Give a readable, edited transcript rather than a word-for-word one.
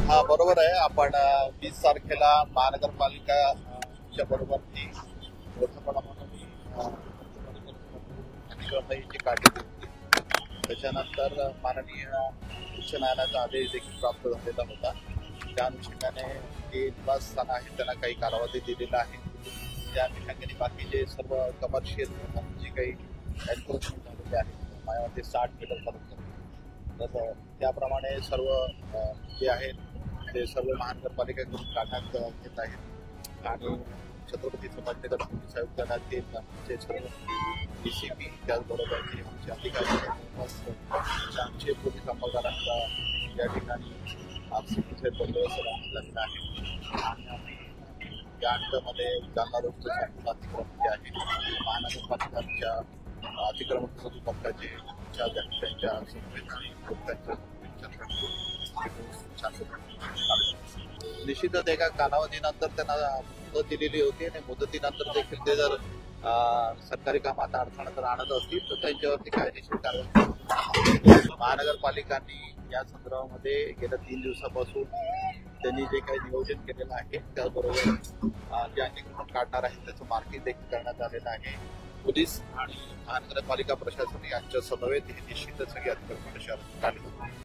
हा बरोबर आहे. आपण 20 तारखेला महानगरपालिका च्या बरोबरती मोठ्या प्रमाणामध्ये अतिक्रमणाची काढली होती. त्याच्यानंतर माननीय उच्च न्यायालयाचा आदेश देखील प्राप्त झालेला होता. त्या अनुषंगाने जे निवासस्थान आहेत त्यांना काही कालावधी दिलेला आहे. त्या अनुषंगाने बाकीचे सर्व कमर्शियल जे काही एन्क्रोचमेंट झालेले आहेत माझ्यामध्ये 60 मीटरपर्यंत, तर त्याप्रमाणे सर्व जे आहेत ते सर्व महानगरपालिकेकडून काढण्यात येत आहेत. आणि छत्रपती संभाजीनगर पोलीस आयुक्तालयातील आमचे सर्व DCP त्याचबरोबर जे आमचे अधिकारी आहेत आमचे पोलीस अंमलदारांचा या ठिकाणी RCPचे बंदोबस्त लागलेला आहे. आणि आम्ही या अंतमध्ये जालना रोडचं संपूर्ण अतिक्रमण जे आहे महानगरपालिकांच्या अतिक्रमण पथकाचे त्यांच्या निश्चितच एका कालावधीनंतर त्यांना मुदत दिलेली होती आणि मुदतीनंतर देखील ते जर सरकारी कामात अडथळा जर आणत असतील तर त्यांच्यावरती कायदेशीर कारवाई. महानगरपालिकांनी या संदर्भामध्ये गेल्या 3 दिवसापासून त्यांनी जे काही नियोजन केलेलं आहे त्याचबरोबर जे अतिक्रमण काढणार आहे त्याचं मार्किंग देखील करण्यात आलेलं आहे. पोलीस आणि महानगरपालिका प्रशासन यांच्या समवेत हे निश्चितच सगळी अतिक्रमण काढली.